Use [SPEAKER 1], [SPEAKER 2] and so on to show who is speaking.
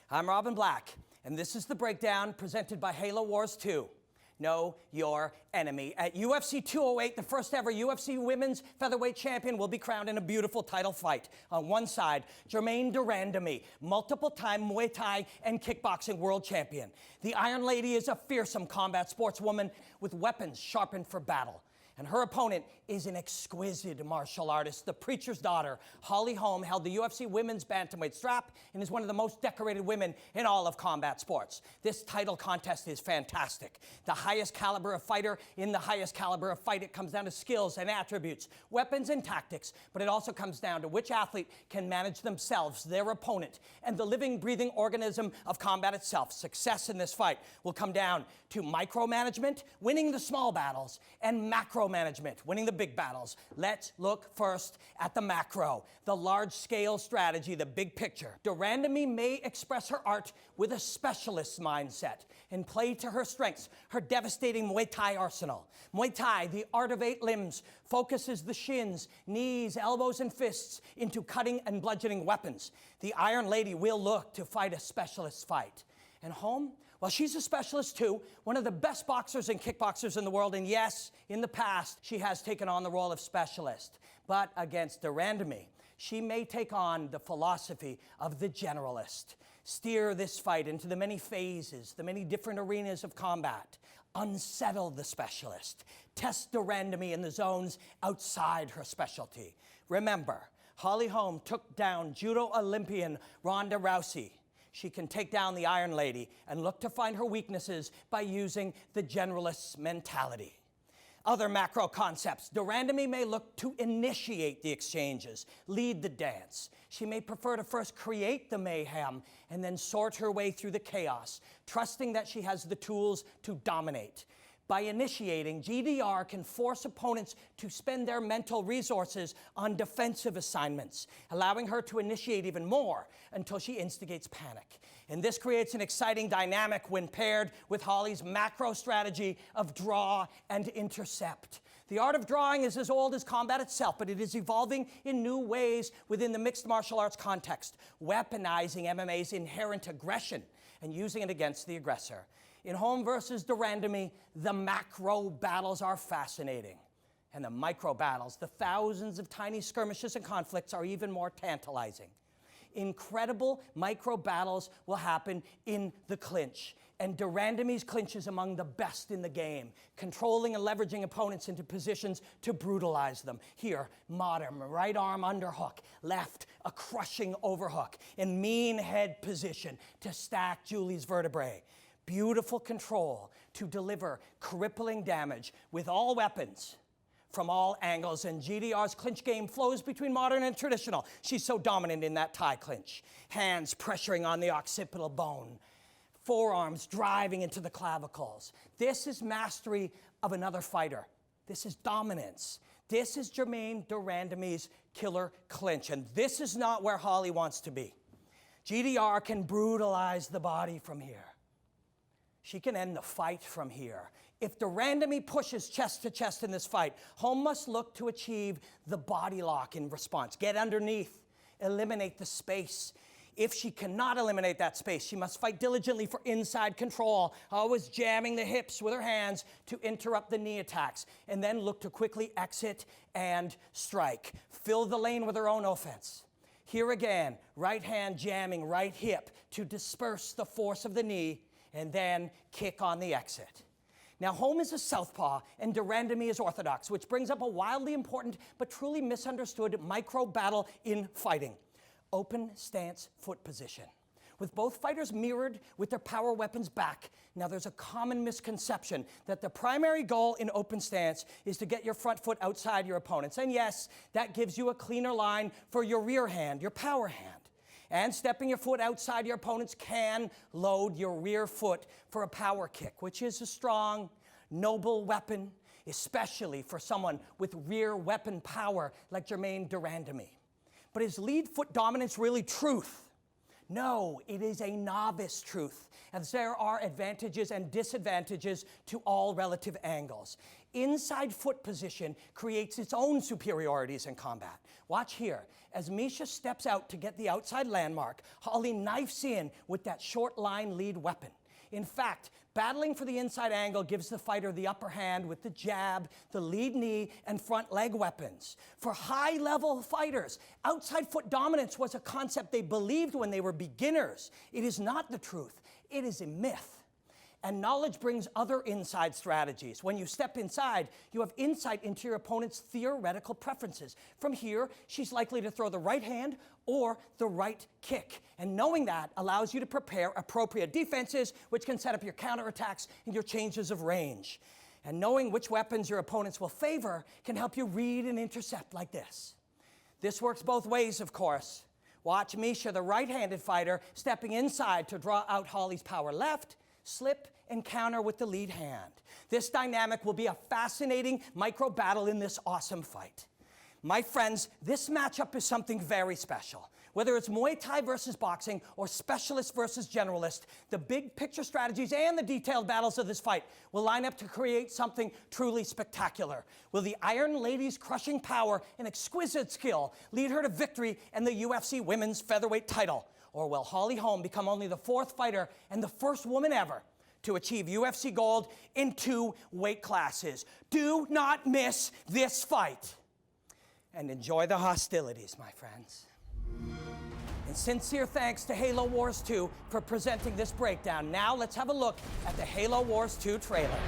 [SPEAKER 1] I'm Robin Black, and this is the breakdown presented by Halo Wars 2. Know your enemy. At UFC 208, the first ever UFC women's featherweight champion will be crowned in a beautiful title fight. On one side, Germaine Randamie, multiple-time Muay Thai and kickboxing world champion. The Iron Lady is a fearsome combat sportswoman with weapons sharpened for battle. And her opponent is an exquisite martial artist. The preacher's daughter, Holm, held the UFC women's bantamweight strap and is one of the most decorated women in all of combat sports. This title contest is fantastic. The highest caliber of fighter in the highest caliber of fight. It comes down to skills and attributes, weapons and tactics, but it also comes down to which athlete can manage themselves, their opponent, and the living, breathing organism of combat itself. Success in this fight will come down to micromanagement, winning the small battles, and macro management, winning the big battles. Let's look first at the macro, the large-scale strategy, the big picture. Randamie may express her art with a specialist mindset and play to her strengths, her devastating Muay Thai arsenal. Muay Thai, the art of 8 limbs, focuses the shins, knees, elbows, and fists into cutting and bludgeoning weapons. The Iron Lady will look to fight a specialist fight. And Holm, well, she's a specialist too, one of the best boxers and kickboxers in the world, and yes, in the past, she has taken on the role of specialist. But against Randamie, she may take on the philosophy of the generalist. Steer this fight into the many phases, the many different arenas of combat. Unsettle the specialist. Test Randamie in the zones outside her specialty. Remember, Holm took down judo Olympian Ronda Rousey. She can take down the Iron Lady and look to find her weaknesses by using the generalist's mentality. Other macro concepts. Randamie may look to initiate the exchanges, lead the dance. She may prefer to first create the mayhem and then sort her way through the chaos, trusting that she has the tools to dominate. By initiating, GDR can force opponents to spend their mental resources on defensive assignments, allowing her to initiate even more until she instigates panic. And this creates an exciting dynamic when paired with Holly's macro strategy of draw and intercept. The art of drawing is as old as combat itself, but it is evolving in new ways within the mixed martial arts context, weaponizing MMA's inherent aggression and using it against the aggressor. In Holm versus Randamie, the macro battles are fascinating. And the micro battles, the thousands of tiny skirmishes and conflicts, are even more tantalizing. Incredible micro battles will happen in the clinch. And Randamie's clinch is among the best in the game, controlling and leveraging opponents into positions to brutalize them. Here, modern right arm underhook, left, a crushing overhook, and mean head position to stack Julie's vertebrae. Beautiful control to deliver crippling damage with all weapons from all angles, and GDR's clinch game flows between modern and traditional. She's so dominant in that Thai clinch. Hands pressuring on the occipital bone. Forearms driving into the clavicles. This is mastery of another fighter. This is dominance. This is Germaine Randamie's killer clinch, and this is not where Holly wants to be. GDR can brutalize the body from here. She can end the fight from here. If Randamie pushes chest to chest in this fight, Holm must look to achieve the body lock in response. Get underneath, eliminate the space. If she cannot eliminate that space, she must fight diligently for inside control, always jamming the hips with her hands to interrupt the knee attacks, and then look to quickly exit and strike. Fill the lane with her own offense. Here again, right hand jamming right hip to disperse the force of the knee, and then kick on the exit. Now, Holm is a southpaw and Randamie is orthodox, which brings up a wildly important but truly misunderstood micro battle in fighting. Open stance foot position. With both fighters mirrored with their power weapons back, now there's a common misconception that the primary goal in open stance is to get your front foot outside your opponent's. And yes, that gives you a cleaner line for your rear hand, your power hand. And stepping your foot outside your opponent's can load your rear foot for a power kick, which is a strong, noble weapon, especially for someone with rear weapon power like Germaine Randamie. But is lead foot dominance really truth? No, it is a novice truth, as there are advantages and disadvantages to all relative angles. Inside foot position creates its own superiorities in combat. Watch here. As Misha steps out to get the outside landmark, Holly knifes in with that short line lead weapon. In fact, battling for the inside angle gives the fighter the upper hand with the jab, the lead knee, and front leg weapons. For high-level fighters, outside foot dominance was a concept they believed when they were beginners. It is not the truth. It is a myth. And knowledge brings other inside strategies. When you step inside, you have insight into your opponent's theoretical preferences. From here, she's likely to throw the right hand or the right kick. And knowing that allows you to prepare appropriate defenses, which can set up your counterattacks and your changes of range. And knowing which weapons your opponents will favor can help you read and intercept like this. This works both ways, of course. Watch Misha, the right-handed fighter, stepping inside to draw out Holly's power left, slip, and counter with the lead hand. This dynamic will be a fascinating micro battle in this awesome fight. My friends, this matchup is something very special. Whether it's Muay Thai versus boxing or specialist versus generalist, the big picture strategies and the detailed battles of this fight will line up to create something truly spectacular. Will the Iron Lady's crushing power and exquisite skill lead her to victory and the UFC Women's Featherweight title? Or will Holly Holm become only the 4th fighter and the 1st woman ever to achieve UFC gold in 2 weight classes? Do not miss this fight. And enjoy the hostilities, my friends. And sincere thanks to Halo Wars 2 for presenting this breakdown. Now let's have a look at the Halo Wars 2 trailer.